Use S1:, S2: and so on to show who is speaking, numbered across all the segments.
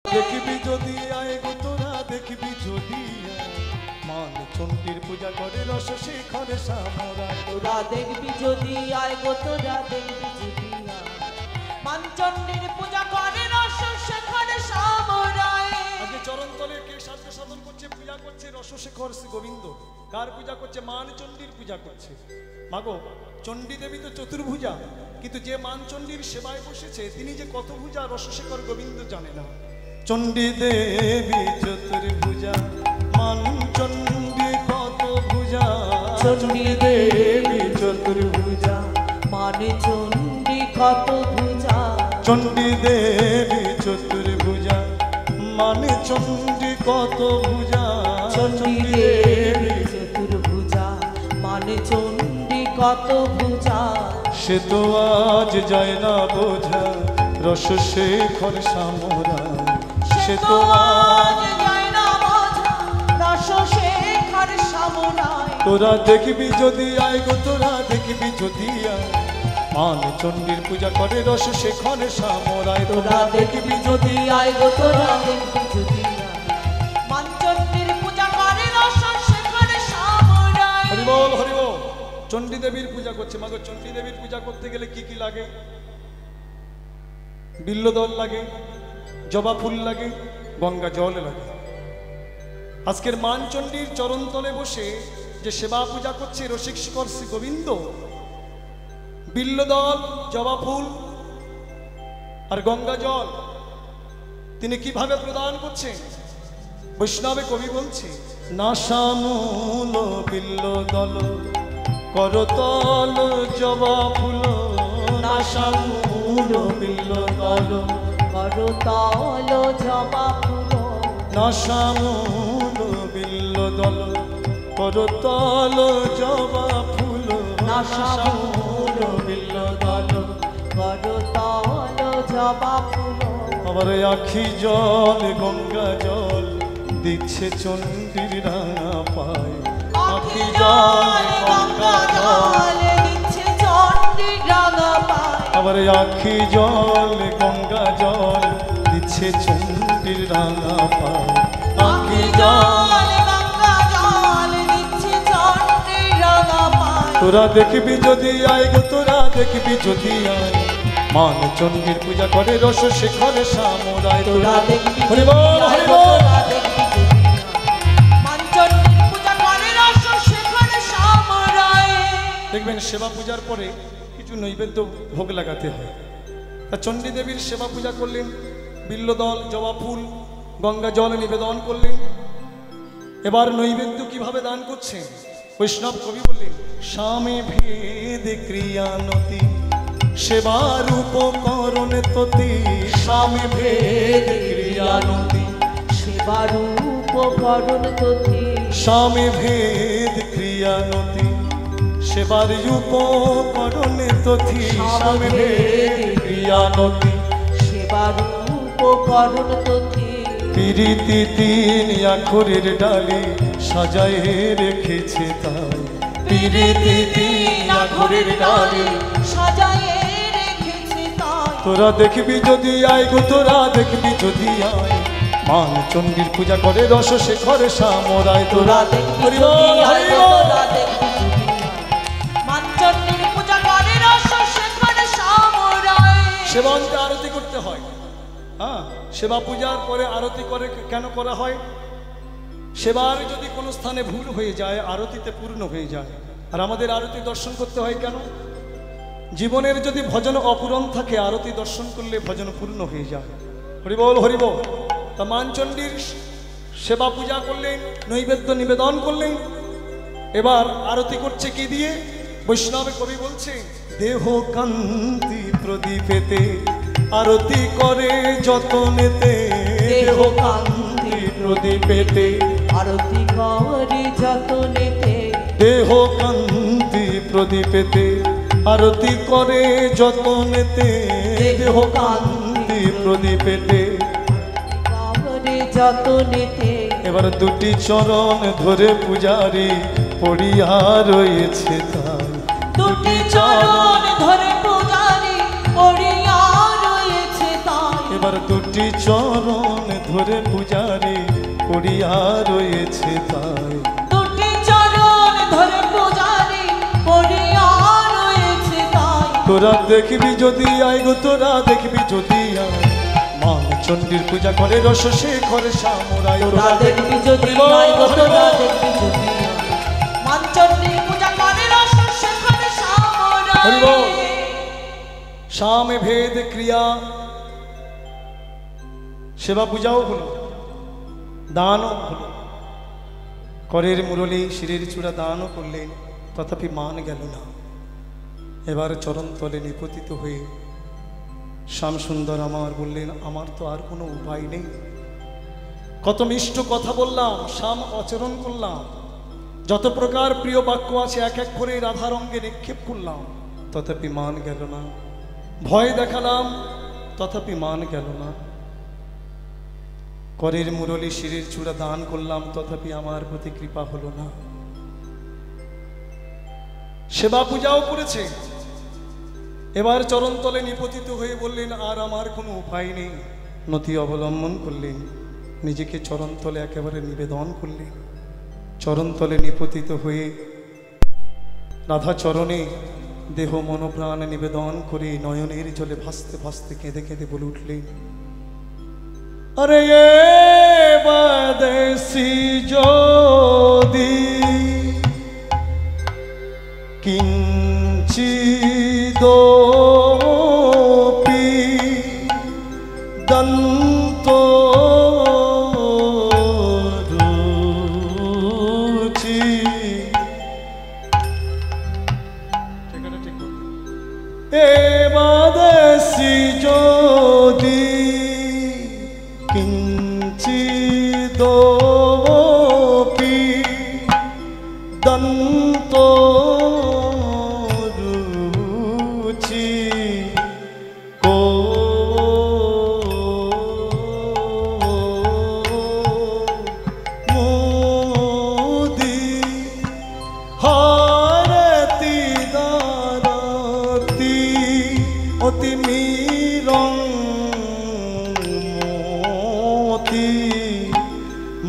S1: देखबी जदि आए गो तोरा देखबी जदि मान चंडीर पूजा करे रस शेखर सामराय
S2: तोरा देखबी जदि आए गो तोरा देखबी जदि मान चंडीर पूजा करे रस शेखर सामराय
S1: आगे चरण तले के साजके साधन करছে पूजा করছে রস শেখর শ্রী গোবিন্দ কার পূজা করছে মান চন্ডীর পূজা করছে মাগো চন্ডী দেবী তো চতুর্ভুজা কিন্তু যে মান চন্ডীর সেবায় বসেছে তিনি যে কত ভুজা রস শেখর গোবিন্দ জানে না চন্ডী দেবী চতুর্ভুজা মান চন্ডী কত ভুজা
S2: চন্ডী দেবী চতুর্ভুজা মানে চন্ডী কত ভুজা
S1: চন্ডী দেবী চতুর্ভুজা মানে চন্ডী কত ভুজা
S2: চন্ডী দেবী চতুর্ভুজা মানে চন্ডী কত ভুজা
S1: সে তো আজ যায় না বোঝা রস শেখর সামরায় সে তো আজ
S2: যায় না বোঝা রস শেখর সামরায়
S1: তোরা দেখবি যদি আয় গো তোরা দেখবি যদি আয় মান চন্ডীর পূজা করে রস শেখর সামরায়
S2: তোরা দেখবি যদি আয় গো তোরা দেখবি যদি মান চন্ডীর পূজা করে রস শেখর সামরায়
S1: হরি বল হরি বল চন্ডী দেবীর পূজা করছে মাগো চন্ডী দেবীর পূজা করতে গেলে কি কি লাগে বিল্লদল লাগে জবা ফুল লাগে গঙ্গা জল লাগে আজকের মান চন্ডীর চরণ তলে বসে যে সেবা পূজা করছে রসিক শিখর শ্রী গোবিন্দ বিল্লদল জবা ফুল আর গঙ্গা জল তিনি কিভাবে প্রদান করছেন বৈষ্ণবে কবি বলছে নাশামূল বিল্লদল করতল জবা ফুল
S2: নাশামূল বিল্লদল করতল জবা ফুল
S1: নাশামূল বিল্লদল করতল জবা ফুল
S2: নাশামূল বিল্লদল করতল জবা ফুল
S1: আবার আখি জল গঙ্গা জল দিচ্ছে চন্ডীর রাঙা পায়
S2: আখি জল গঙ্গা জল দিচ্ছে চন্ডীর রাঙা পায়
S1: আবার আখি জল গঙ্গা জল দিচ্ছে চন্ডীর রাঙা পায়
S2: আখি জল গঙ্গা জল দিচ্ছে চন্ডীর রাঙা পায়
S1: তোরা দেখবি যদি আয় গো তোরা দেখবি যদি আয় মান চন্ডীর পূজা করে রস শেখর সামরায়
S2: তোরা দেখবি
S1: হরি বল হরি বল
S2: তোরা দেখবি যদি মান চন্ডীর পূজা করে রস শেখর সামরায়
S1: দেখবেন সেবা পূজার পরে কিছু নৈবেদ্য ভোগ লাগাতে হয় তা চন্ডী দেবীর সেবা পূজা করলেন বিল্লদল জবা ফুল গঙ্গা জল নিবেদন করলেন এবার নৈবেদ্য কিভাবে দান করছেন বৈষ্ণব কবি বললেন স্বামী ভেদ ক্রিয়ানতি সেবার উপকরণ ততি স্বামী ভেদ ক্রিয়ানতি
S2: সেবার উপকরণ ততি
S1: স্বামী ভেদ ক্রিয়ানতি সেবার উপকরণ তথি স্বামী ভেদ ক্রিয়ানতি
S2: সেবার উপকরণ ততি
S1: প্রীতি তিন আখরের ডালি সাজায় রেখেছে তাই প্রীতি তিন আখরের ডালি
S2: সাজায়ে রেখেছে তাই
S1: তোরা দেখবি যদি আয় গো তোরা দেখবি যদি আয় মান চন্ডীর পূজা করে রস শেখর সামরায়
S2: তোরা দেখবি
S1: হরি
S2: যদি
S1: বল
S2: আয়
S1: হরি
S2: গো
S1: বল
S2: তোরা দেখবি যদি মান চন্ডীর পূজা করে রস শেখর সামরায়
S1: সেবান্তে আরতি করতে হয় হ্যাঁ সেবা পূজার পরে আরতি করে কেন করা হয় সেবার যদি কোনো স্থানে ভুল হয়ে যায় আরতিতে পূর্ণ হয়ে যায় আর আমাদের আরতি দর্শন করতে হয় কেন জীবনের যদি ভজন অপূরণ থাকে আরতি দর্শন করলে ভজন পূর্ণ হয়ে যায় হরি বল হরি বল তা মানচণ্ডীর সেবা পূজা করলেন নৈবেদ্য নিবেদন করলেন এবার আরতি করছে কি দিয়ে বৈষ্ণবে কবি বলছে দেহ কান্তি প্রদীপেতে আরতি করে যতনেতে দেহ কান্তি প্রদীপেতে
S2: আরতি করে যতনেতে
S1: দেহ কান্তি প্রদীপেতে আরতি করে যতনেতে দেহ কান্তি প্রদীপেতে
S2: করে যতনেতে
S1: এবার দুটি চরণ ধরে পূজারি পড়িয়া রয়েছে তাই
S2: দুটি চরণ ধরে পূজারি পড়িয়া রয়েছে তাই
S1: এবার দুটি চরণ ধরে পূজারে পড়িয়া রয়েছে তাই।
S2: দুটি চরণ ধরে পূজারি পড়িয়া রয়েছে তাই।
S1: তোরা দেখবি যদি আয় গো, তোরা দেখবি যদি আয়, মা চণ্ডীর পূজা করে রসশেখর সামরাই।
S2: তোরা দেখবি যদি আয় গো, তোরা দেখবি যদি আয়, মা চণ্ডীর পূজা করে রসশেখর সামরাই।
S1: সামে ভেদ ক্রিয়া, সেবা পূজাও হলো, দানও হলো। করের মুরলী শিরের চূড়া দানও করলেন, তথাপি মান গেল না। এবার চরণতলে নিপতিত হয়ে শ্যামসুন্দর আমার বললেন, আমার তো আর কোনো উপায় নেই। কত মিষ্ট কথা বললাম, শ্যাম আচরণ করলাম, যত প্রকার প্রিয় বাক্য আছে এক এক করে রাধার অঙ্গে নিক্ষেপ করলাম, তথাপি মান গেল না। ভয় দেখালাম, তথাপি মান গেল না। করের মুরলী শিরের চূড়া দান করলাম, তথাপি আমার প্রতি কৃপা হলো না। সেবা পূজাও করেছে, এবার চরণতলে নিপতিত হয়ে বললেন, আর আমার কোনো উপায় নেই। নতি অবলম্বন করলেন, নিজেকে চরণতলে একেবারে নিবেদন করলেন। চরণতলে নিপতিত হয়ে রাধা চরণে দেহ মনোপ্রাণ নিবেদন করে নয়নের জলে ভাসতে ভাসতে কেঁদে কেঁদে বলে উঠলেন, আরে বাদেশি যদি কিঞ্চিদপি দন্ত রুচি। এ বাদেশি যদি কিঞ্চিদপি দন্ত রুচি কো মোদি হারতি দারতি অতি মিরং মোতি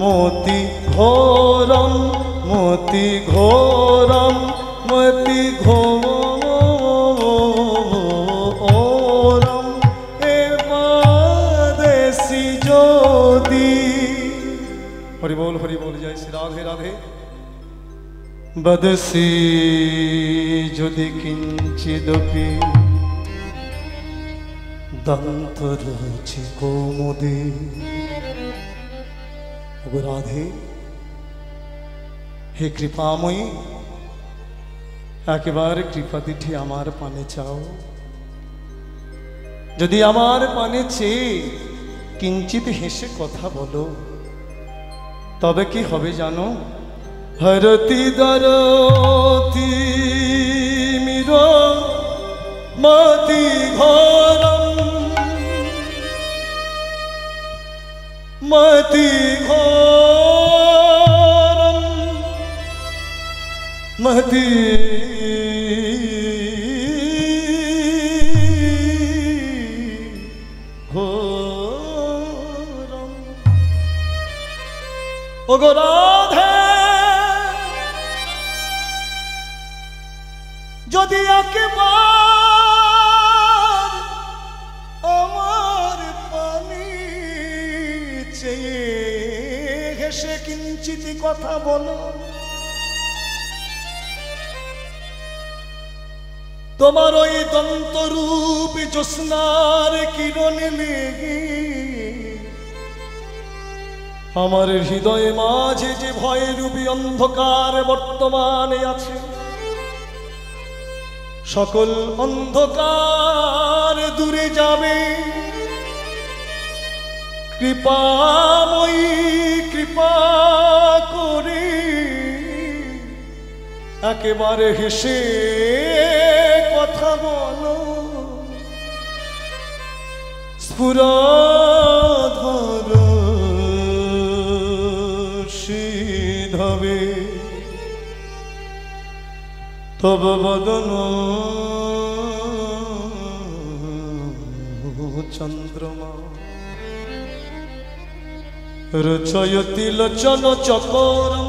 S1: মোতি ঘোরম মোতি ঘোরম মতি ঘোরম এবাদেশি যদি। হরি বল জয় শ্রী রাধে রাধে। বদসি যদি কিঞ্চিদপি দন্তরুচি কৌমুদী। রাধে, হে কৃপাময়ী, একেবারে কৃপা দিঠে আমার পানে চাও। যদি আমার পানে চেয়ে কিঞ্চিত হেসে কথা বলো, তবে কি হবে জানো? হরতি দরতি মির মতি ঘোরম মতি ঘোরম মতি ঘোরম। ও গো রাধে, যদি একবার আমার পানি চেয়ে হেসে কিঞ্চিত কথা বলো, তোমার ওই দন্তরূপ জ্যোৎস্নার কিরণ লেগে আমার হৃদয়ে মাঝে যে ভয়রূপী অন্ধকার বর্তমানে আছে, সকল অন্ধকার দূরে যাবে। কৃপাময়ী কৃপা করে একেবারে হেসে কথা বলো, স্ফুরধর সিধবে তব বদন চন্দ্রমা। রচয়তি লোচন চকরম,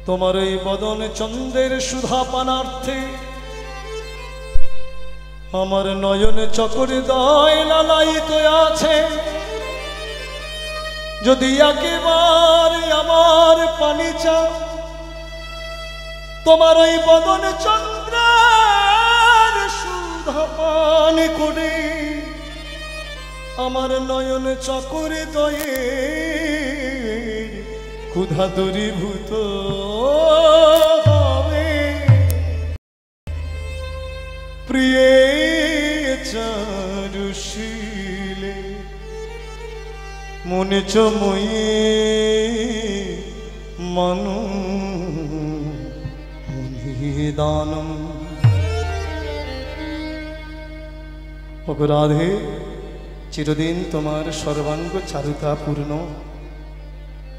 S1: তোমার এই বদন চন্দ্রের সুধা পানার্থে আমার নয়ন চকরে দয় লালায়িত আছে। যদি একেবারে আমার পানি চাও, তোমার ওই বদন চন্দ্রের সুধা পান করে আমার নয়ন চকরে দয়ে ক্ষুধা দূরীভূত হবে। প্রিয়ে চারুশীলে মনে চময়ে মানু দানম। অপরাধে চিরদিন তোমার সর্বাঙ্গ চারুতা পূর্ণ।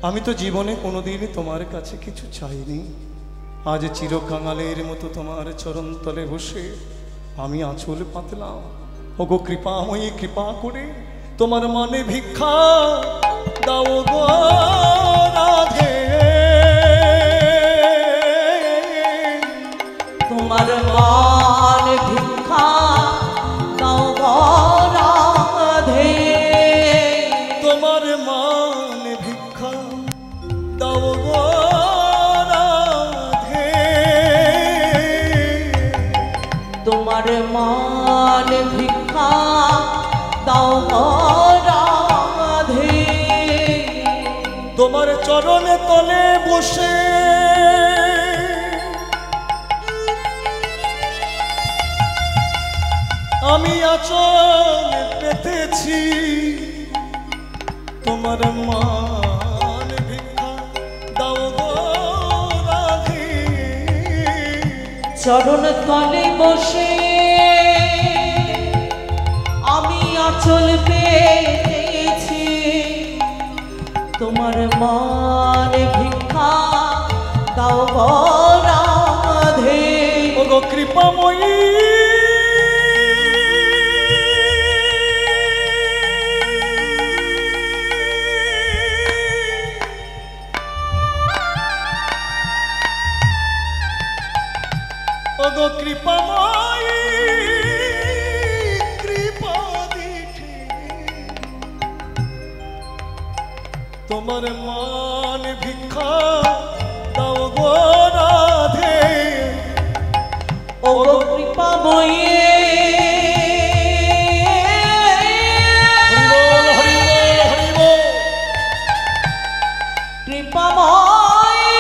S1: আমি তো জীবনে কোনোদিন তোমার কাছে কিছু চাইনি। আজ চিরকাঙালের মতো তোমার চরণতলে বসে আমি আঁচল পাতলাম। ওগো কৃপাময়ী, কৃপা করে তোমার মানে ভিক্ষা দাও গো রাধে।
S2: তোমার মান ভিক্ষা দাও গো রাধে।
S1: তোমার মান ভিক্ষা দাও গো রাধে।
S2: তোমার মান ভিক্ষা দাও গো রাধে।
S1: তোমার চরণে তলে বসে আমি আঁচল পেতেছি। তোমার মান ভিক্ষা দাও গো রাধে।
S2: চরণ তলে বসে আমি আঁচল পেতেছি। তোমার মান ভিক্ষা দাও গো রাধে।
S1: ওগো কৃপাময়ী, ওগো কৃপাময়ী, কৃপা দিঠে তোমার মান ভিক্ষা দাও গো রাধে।
S2: ওগো কৃপাময়ী,
S1: হরি বল, হরি বল, হরি বল।
S2: কৃপাময়ী,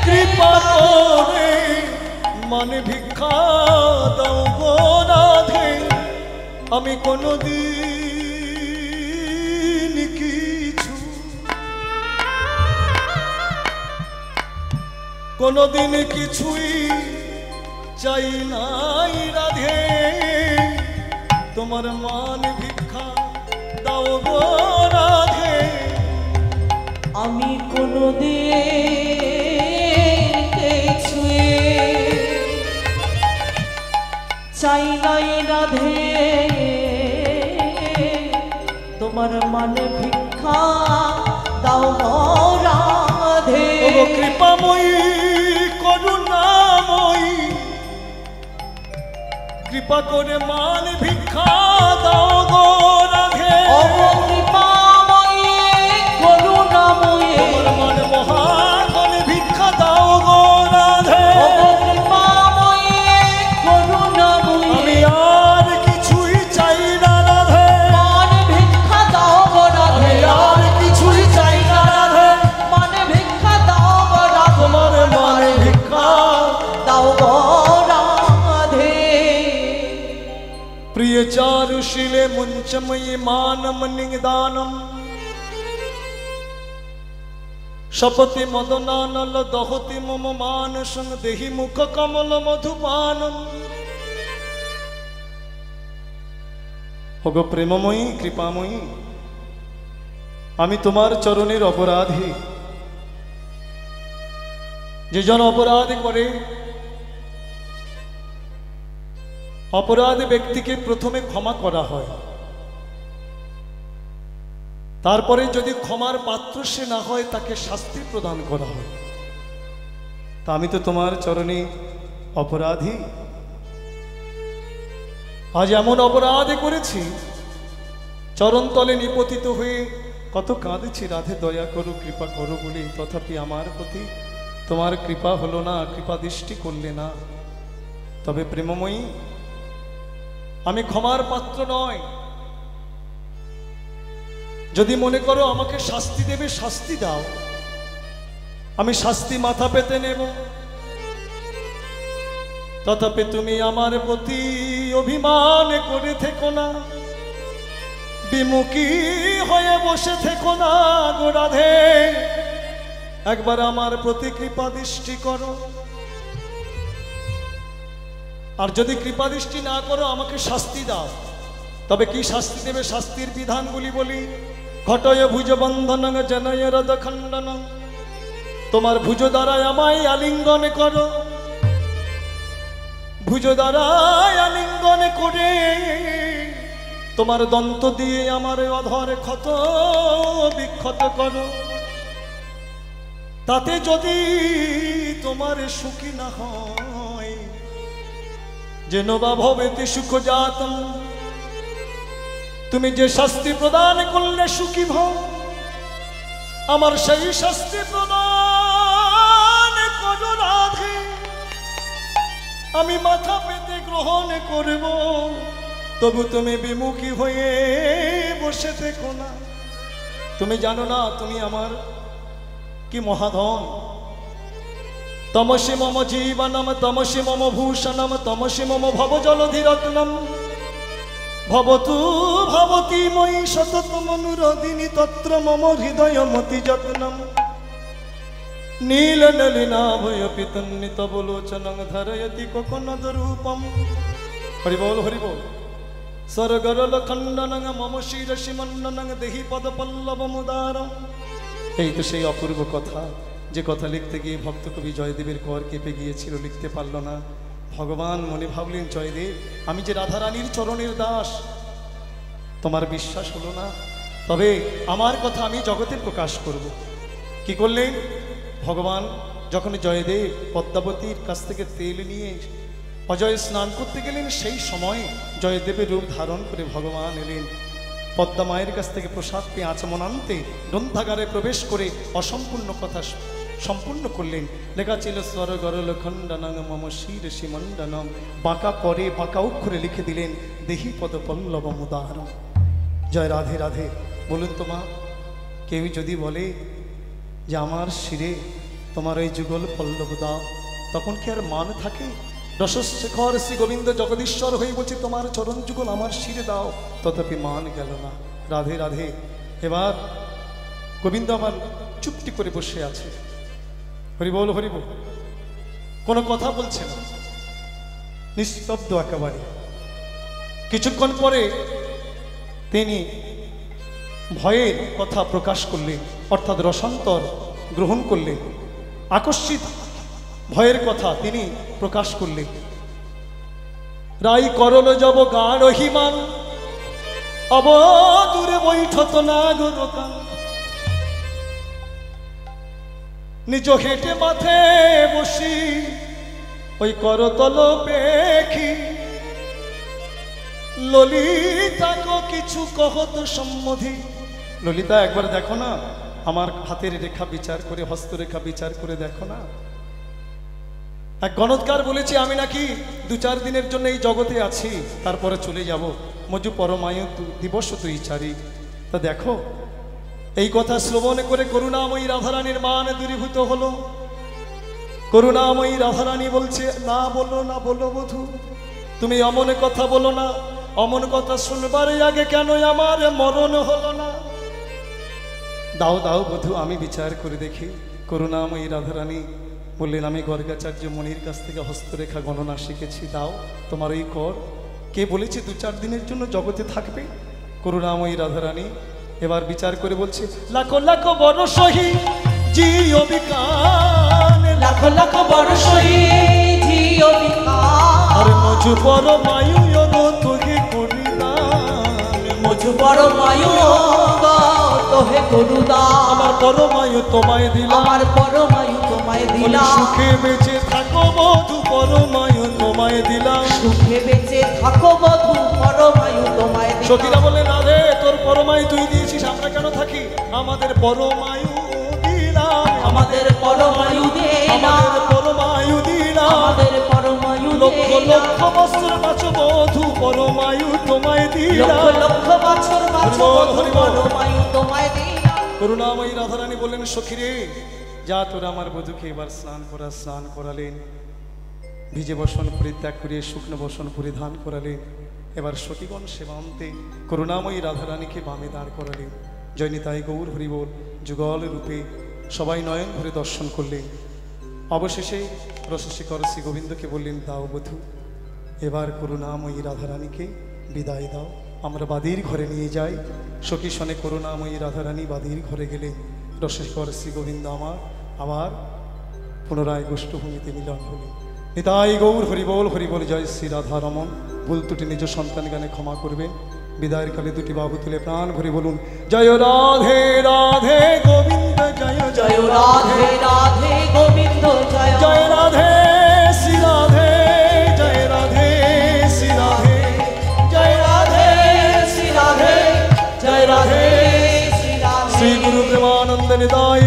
S1: কৃপা করে মান ভিক্ষা দাও গো রাধে। আমি কোনোদিন কিছু, কোনোদিন কিছুই চাই নাই রাধে। তোমার মান ভিক্ষা দাও গো রাধে।
S2: আমি কোনোদিন কিছুই চাই নাই রাধে। তোমার মানে ভিক্ষা দাও গো রাধে।
S1: ওগো কৃপাময়ী, করুণাময়ী, কৃপা করে মান ভিক্ষা দাও গো রাধে।
S2: ওগো কৃপাময়ী, করুণাময়ী,
S1: তোমার মান মহাগণ ভিক্ষা দাও গো রাধে।
S2: ওগো কৃপাময়ী, করুণাময়ী,
S1: আমি আর কিছুই চাই না রাধে।
S2: মান ভিক্ষা দাও গো
S1: আমি
S2: রাধে।
S1: আর কিছুই চাই না রাধে।
S2: মান ভিক্ষা দাও গো রাধে।
S1: তোমার মান ভিক্ষা
S2: দাও গো রাধে।
S1: প্রিয় চারুশীলে মুঞ্চময়ী মানম নিদানম, শপতি মদনানল দহতি মম মানসং দেহি মুখ কমল মধুপানম। ওগো প্রেমময়ী, কৃপাময়ী, আমি তোমার চরণের অপরাধী। যে জন অপরাধ করে, অপরাধ ব্যক্তিকে প্রথমে ক্ষমা করা হয়, তারপরে যদি ক্ষমার পাত্র সে না হয় তাকে শাস্তি প্রদান করা হয়। তা আমি তো তোমার চরণে অপরাধী। আজ এমন অপরাধ করেছি, চরণতলে নিপতিত হয়ে কত কাঁদেছি, রাধে দয়া করো কৃপা করো বলে, তথাপি আমার প্রতি তোমার কৃপা হলো না, কৃপা দৃষ্টি করলে না। তবে প্রেমময়ী, আমি ক্ষমার পাত্র নয়। যদি মনে করো আমাকে শাস্তি দেবে, শাস্তি দাও, আমি শাস্তি মাথা পেতে নেব। তথাপি তুমি আমার প্রতি অভিমান করে থেকো না, বিমুখী হয়ে বসে থেকো না গো রাধে। একবার আমার প্রতি কৃপা দৃষ্টি করো। আর যদি কৃপা দৃষ্টি না করো, আমাকে শাস্তি দাও। তবে কি শাস্তি দেবে, শাস্তির বিধানগুলি বলি। ঘটয় ভুজ বন্ধন জনয় হৃদ খণ্ডন, তোমার ভুজ দ্বারায় আমায় আলিঙ্গন করো। ভুজ দ্বারায় আলিঙ্গন করে তোমার দন্ত দিয়ে আমার অধর ক্ষত বিক্ষত করো। তাতে যদি তোমার সুখী না হয়, যেন বা ভবেতে সুখ জাতম, তুমি যে শাস্তি প্রদান করলে সুখী ভব, আমার সেই শাস্তি প্রদান করো রাধে। আমি মাথা পেতে গ্রহণ করব, তবু তুমি বিমুখী হয়ে বসে থেকো না। তুমি জানো না তুমি আমার কি মহাধন। তমসি মম জীবনম তমসি মম ভূষণম তমসি মম ভব জলধিরত্নম, ভবতু ভবতি ময়ি সততম অনুরদিনী তত্র মম হৃদয় মতি যত্নম। নীল নলিনাভয় পিতন্নিত বলোচনং ধরয়তি কোকনদ রূপম। হরি বল হরি বল। স্বর্গরল খণ্ডনং মম শিরসি মন্ডনং দেহি পদ পল্লব মুদারম। এই তো সেই অপূর্ব কথা, যে কথা লিখতে গিয়ে ভক্ত কবি জয়দেবের কর কেঁপে গিয়েছিল, লিখতে পারল না। ভগবান মনে ভাবলেন, জয়দেব আমি যে রাধারানীর চরণের দাস, তোমার বিশ্বাস হলো না, তবে আমার কথা আমি জগতে প্রকাশ করব। কি করলেন ভগবান? যখন জয়দেব পদ্মাবতীর কাছ থেকে তেল নিয়ে অজয় স্নান করতে গেলেন, সেই সময় জয়দেবের রূপ ধারণ করে ভগবান এলেন। পদ্মা মায়ের কাছ থেকে প্রসাদ পেয়ে আচমনান্তে গ্রন্থাগারে প্রবেশ করে অসম্পূর্ণ কথা সম্পূর্ণ করলেন। লেখা ছিল স্বরগরল খণ্ডনং মম শিরসি মণ্ডনম। বাঁকা করে বাঁকা অক্ষরে লিখে দিলেন দেহি পদ পল্লব মুদারম। জয় রাধে রাধে। বলুন তো মা, কেউ যদি বলে যে আমার শিরে তোমার ওই যুগল পল্লব দাও, তখন কি আর মান থাকে? রসশেখর শ্রী গোবিন্দ জগদীশ্বর হয়ে বলছে তোমার চরণ যুগল আমার শিরে দাও, তথাপি মান গেল না। রাধে রাধে। এবার গোবিন্দ আমার চুপটি করে বসে আছে, হরি বল হরি বল, কোনো কথা বলছে না, নিস্তব্ধ একেবারে। কিছুক্ষণ পরে তিনি ভয়ের কথা প্রকাশ করলেন, অর্থাৎ রসান্তর গ্রহণ করলেন। আকস্মিক ভয়ের কথা তিনি প্রকাশ করলেন। রাই করল যাব গাঢ় হিমান, অবদূরে বৈঠত নাগরকান। নিজ হেঁটে মাথে বসি ওই করতল পেখি, ললিতাকে কিছু কহত সম্মধি। ললিতা একবার দেখো না, আমার হাতের রেখা বিচার করে, হস্তরেখা বিচার করে দেখো না। এক গণৎকার বলেছে আমি নাকি 2-4 দিনের জন্য এই জগতে আছি, তারপরে চলে যাব। মজু পরমায়ু দিবস তুই চারি। তা দেখো, এই কথা শ্রবণ করে করুণাময়ী রাধারানীর মান দূরীভূত হলো। করুণাময়ী রাধারানী বলছে, না বলো না বলো বধূ, তুমি অমন কথা বলো না। অমন কথা শুনবার আগে কেন আমার মরণ হলো না? দাও দাও বধূ, আমি বিচার করে দেখি। করুণাময়ী রাধারানী বললেন, আমি গর্গাচার্য মনির কাছ থেকে হস্তরেখা গণনা শিখেছি, দাও তোমার ওই কর। কে বলেছে 2-4 দিনের জন্য জগতে থাকবে? করুণাময়ী রাধারানী এবার বিচার করে বলছে, লাখো লাখো বড় সহি জিও বিকান,
S2: লাখো লাখো বড় সহি জিও বিকান।
S1: আর মজু বড় মায়ু তোকে করিলাম,
S2: মজু বুঝু বড় মায়ু তোহে করুদা
S1: আমার পরমায়ু তোমায় দিলাম,
S2: আমার বড় মায়ু তোমায় দিলাম
S1: সুখে বেঁচে থাকো বধূ পরমায়ু তোমায় দিলাম।
S2: সুখে বেঁচে থাকো বধূ বড় মায়ু তোমায় দিলাম
S1: সখীরা বলে রাধে তোর পরমায়ু তুই দিয়েছিস, আমরা কেন থাকি? আমাদের পরমায়ু দিলাম,
S2: আমাদের বড় মায়ু দে না
S1: আমাদের পরমায়ু দিলাম।
S2: আমাদের বড় মায়ু
S1: লক্ষ
S2: দে না
S1: লক্ষ বছর বাঁচো বধূ পরমায়ু তোমায়
S2: লক্ষ
S1: দিলাম।
S2: লক্ষ বছর বাঁচো
S1: হরিবল,
S2: বধূ
S1: হরিবল।
S2: বড় মায়ু তোমায় দিলাম
S1: করুণাময়ী রাধারানী বললেন সখীরে যা তোরা আমার বধূকে এবার স্নান করালেন, ভিজে বসন পরিত্যাগ করিয়ে শুকনো বসন পরিধান করালেন। এবার সখীগণ সেবান্তে করুণাময়ী রাধারানীকে বামে দাঁড় করালেন। জয়নিতাই গৌর হরিবল যুগল রূপে সবাই নয়ন ভরে দর্শন করলেন। অবশেষে রসশেখর শ্রী গোবিন্দকে বললেন দাও বধূ, এবার করুণাময়ী রাধারানীকে বিদায় দাও, আমরা বাদীর ঘরে নিয়ে যাই। সখী শনে করুণাময়ী রাধারানী বাদীর ঘরে গেলে রসশেখর শ্রী গোবিন্দ আমার আবার পুনরায় গোষ্ঠভূমিতে মিলন হলেন। নিতাই গৌর হরিবল হরিবল জয় শ্রী রাধা রমন। ভুল ত্রুটি নিজ সন্তান গানে ক্ষমা করবেন। বিদায়ের কালে দুটি বাহু তুলে প্রাণ ভরে বলুন জয় রাধে রাধে গোবিন্দ জয়
S2: জয় রাধে রাধে গোবিন্দ জয়
S1: জয় রাধে শ্রী রাধে জয় রাধে শ্রী রাধে
S2: জয় রাধে শ্রী রাধে জয় রাধে শ্রী রাধে
S1: শ্রী গুরু প্রেমানন্দ নিতাই